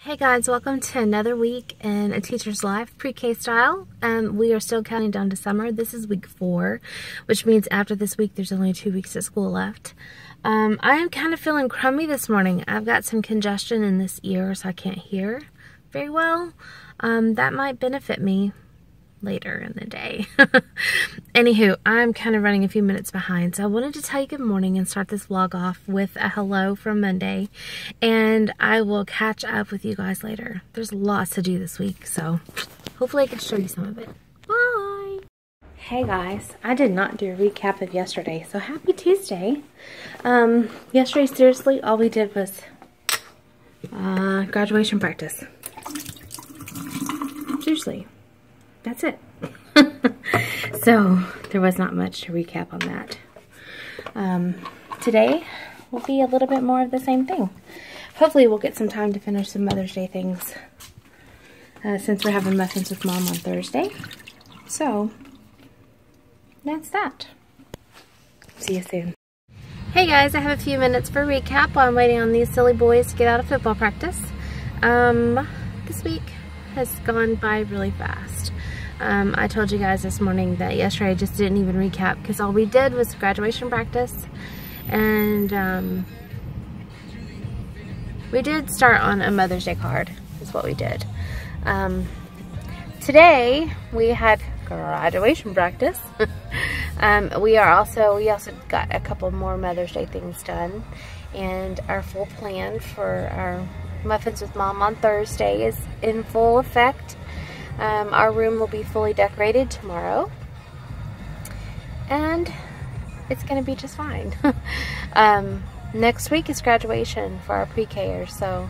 Hey guys, welcome to another week in a teacher's life, PreK style. We are still counting down to summer. This is week 4, which means after this week there's only 2 weeks of school left. I am kind of feeling crummy this morning. I've got some congestion in this ear, so I can't hear very well. That might benefit me later in the day. Anywho, I'm kind of running a few minutes behind, so I wanted to tell you good morning and start this vlog off with a hello from Monday, and I will catch up with you guys later. There's lots to do this week, so hopefully I can show you some of it. Bye! Hey guys, I did not do a recap of yesterday, so happy Tuesday. Yesterday, seriously, all we did was graduation practice. Seriously. That's it. So there was not much to recap on that. Today will be a little bit more of the same thing. Hopefully we'll get some time to finish some Mother's Day things since we're having muffins with Mom on Thursday. So that's that. See you soon. Hey guys, I have a few minutes for a recap while I'm waiting on these silly boys to get out of football practice. This week has gone by really fast. I told you guys this morning that yesterday I just didn't even recap because all we did was graduation practice, and we did start on a Mother's Day card is what we did. Today we had graduation practice. We also got a couple more Mother's Day things done, and our full plan for our Muffins with Mom on Thursday is in full effect. Our room will be fully decorated tomorrow, and it's going to be just fine. Next week is graduation for our PreK'ers, so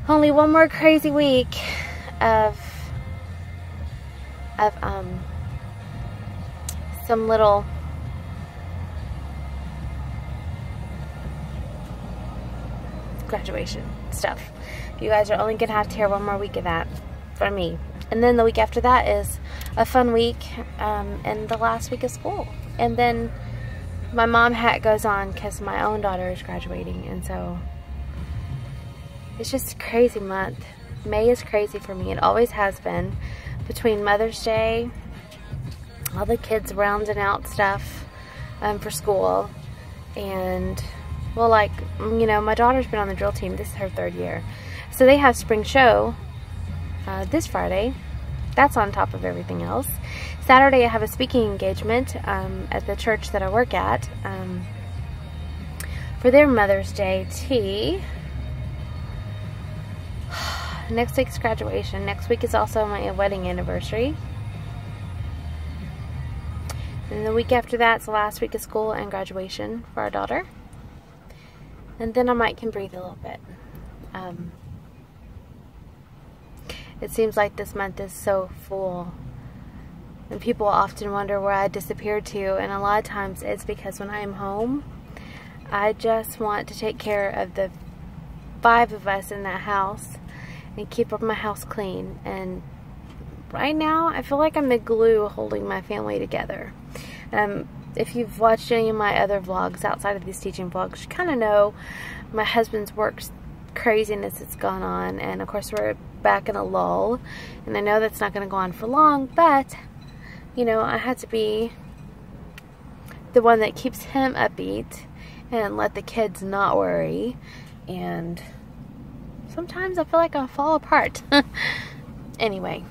only one more crazy week of some little graduation stuff. You guys are only gonna have to hear one more week of that from me, and then the week after that is a fun week, and the last week of school, and then my mom hat goes on because my own daughter is graduating, and so it's just a crazy month. May is crazy for me. It always has been. Between Mother's Day, all the kids rounding out stuff for school, and well, like, you know, my daughter's been on the drill team. This is her 3rd year. So they have spring show this Friday. That's on top of everything else. Saturday I have a speaking engagement at the church that I work at for their Mother's Day tea. Next week's graduation. Next week is also my wedding anniversary. And the week after that's the last week of school and graduation for our daughter. And then I can breathe a little bit. It seems like this month is so full, and people often wonder where I disappeared to, and a lot of times it's because when I am home, I just want to take care of the 5 of us in that house and keep my house clean. And right now I feel like I'm the glue holding my family together. If you've watched any of my other vlogs outside of these teaching vlogs, you kind of know my husband's work craziness that's gone on, and of course we're back in a lull, and I know that's not going to go on for long, but you know, I had to be the one that keeps him upbeat and let the kids not worry, and sometimes I feel like I'll fall apart. Anyway,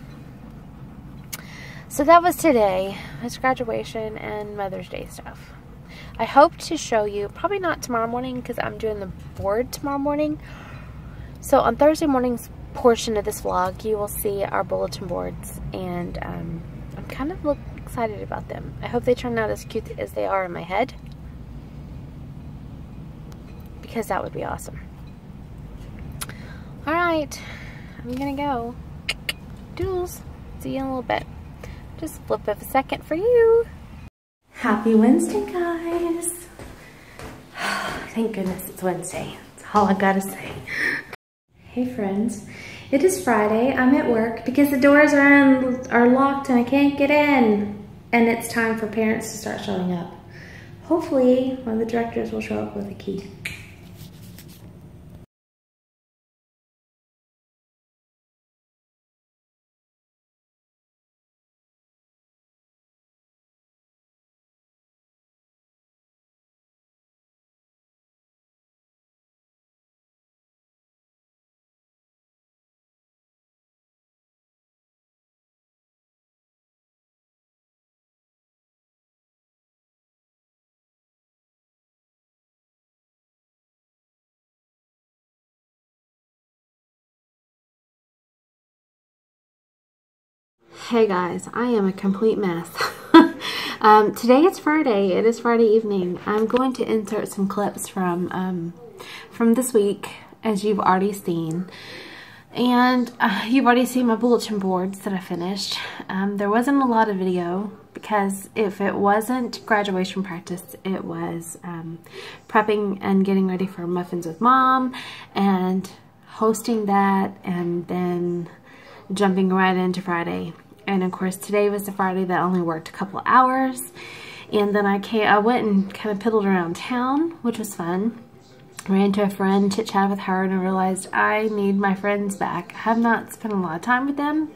so that was today. It's graduation and Mother's Day stuff. I hope to show you, probably not tomorrow morning because I'm doing the board tomorrow morning. So on Thursday morning's portion of this vlog, you will see our bulletin boards, and I'm kind of excited about them. I hope they turn out as cute as they are in my head, because that would be awesome. Alright, I'm gonna go. Doodles. See you in a little bit. Just flip of a second for you. Happy Wednesday, guys. Thank goodness it's Wednesday. That's all I gotta say. Hey friends, it is Friday. I'm at work because the doors are locked and I can't get in. And it's time for parents to start showing up. Hopefully one of the directors will show up with a key. Hey guys, I am a complete mess. Today is Friday. It is Friday evening. I'm going to insert some clips from this week, as you've already seen. And you've already seen my bulletin boards that I finished. There wasn't a lot of video because if it wasn't graduation practice, it was prepping and getting ready for Muffins with Mom and hosting that, and then jumping right into Friday. And of course today was the Friday that only worked a couple hours, and then I went and kind of piddled around town, which was fun. Ran into a friend, chit-chatted with her, and I realized I need my friends back. I have not spent a lot of time with them.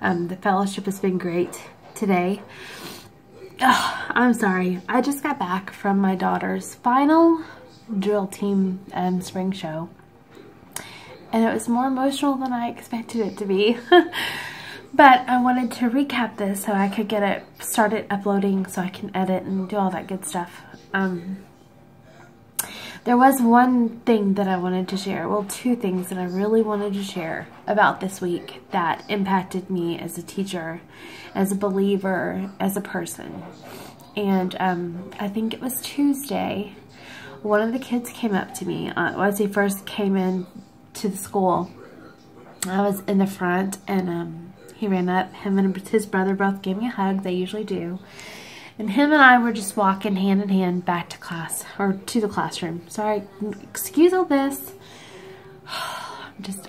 The fellowship has been great today. I'm sorry. I just got back from my daughter's final drill team spring show, and it was more emotional than I expected it to be. But I wanted to recap this so I could get it started uploading so I can edit and do all that good stuff. There was one thing that I wanted to share. Well, two things that I really wanted to share about this week that impacted me as a teacher, as a believer, as a person. And I think it was Tuesday. One of the kids came up to me as he first came in to the school. I was in the front, and he ran up. Him and his brother both gave me a hug. They usually do. And him and I were just walking hand in hand back to class, or to the classroom. Sorry, excuse all this.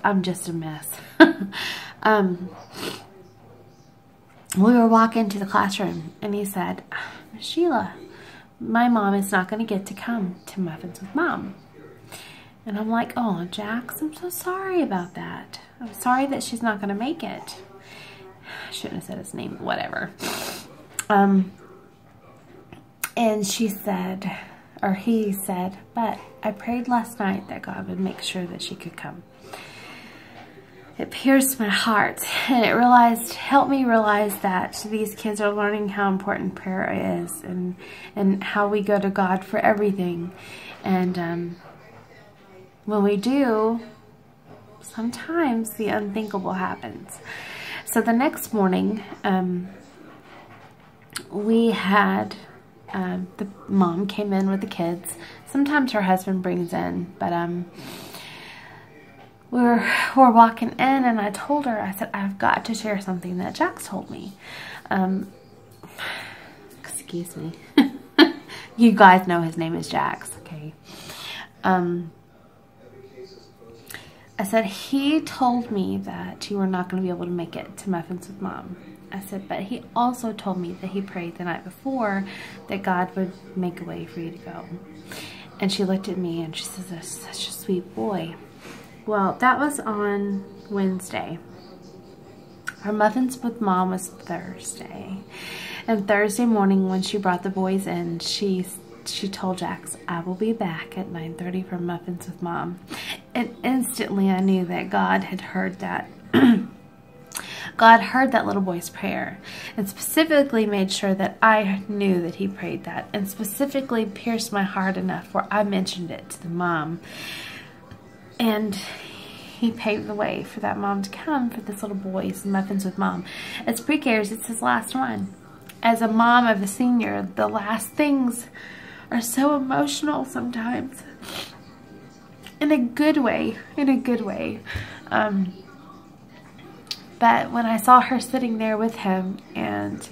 I'm just a mess. We were walking to the classroom, and he said, "Sheila, my mom is not going to get to come to Muffins with Mom." And I'm like, "Oh, Jax, I'm so sorry about that. I'm sorry that she's not going to make it." I shouldn't have said his name, whatever. And she said, or he said, "But I prayed last night that God would make sure that she could come." It pierced my heart, and it helped me realize that these kids are learning how important prayer is, and how we go to God for everything. And when we do, sometimes the unthinkable happens. So the next morning, we had, the mom came in with the kids. Sometimes her husband brings in, but we're walking in, and I told her, I said, "I've got to share something that Jax told me." Excuse me. You guys know his name is Jax, okay? I said, "He told me that you were not going to be able to make it to Muffins with Mom." I said, "But he also told me that he prayed the night before that God would make a way for you to go." And she looked at me and she says, "That's such a sweet boy." Well, that was on Wednesday. Our Muffins with Mom was Thursday. And Thursday morning, when she brought the boys in, she told Jax, "I will be back at 9:30 for Muffins with Mom." And instantly I knew that God had heard that. God heard that little boy's prayer, and specifically made sure that I knew that he prayed that, and specifically pierced my heart enough where I mentioned it to the mom. And he paved the way for that mom to come for this little boy's Muffins with Mom. As PreK'ers, it's his last one. As a mom of a senior, the last things are so emotional sometimes. In a good way. In a good way. But when I saw her sitting there with him, and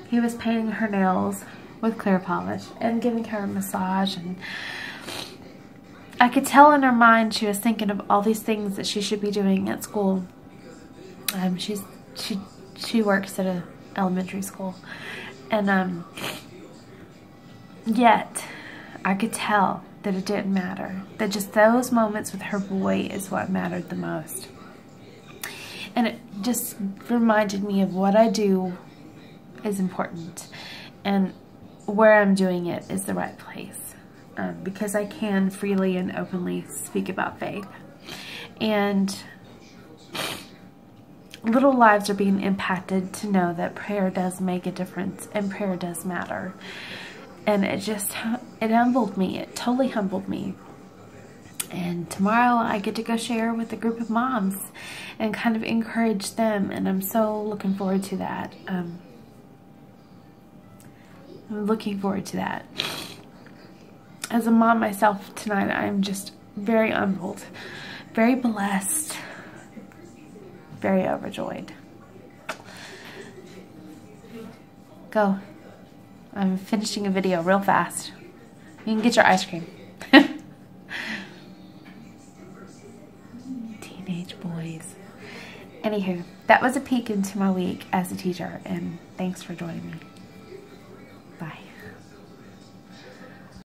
he was painting her nails with clear polish and giving her a massage, and I could tell in her mind she was thinking of all these things that she should be doing at school. She works at a elementary school, and yet I could tell that it didn't matter. That just those moments with her boy is what mattered the most. And it just reminded me of what I do is important, and where I'm doing it is the right place, because I can freely and openly speak about faith. And little lives are being impacted to know that prayer does make a difference, and prayer does matter. And it humbled me. It totally humbled me. And tomorrow I get to go share with a group of moms and kind of encourage them, and I'm so looking forward to that. I'm looking forward to that. As a mom myself tonight, I'm just very humbled, very blessed, very overjoyed. Go. I'm finishing a video real fast. You can get your ice cream. Teenage boys. Anywho, that was a peek into my week as a teacher, and thanks for joining me.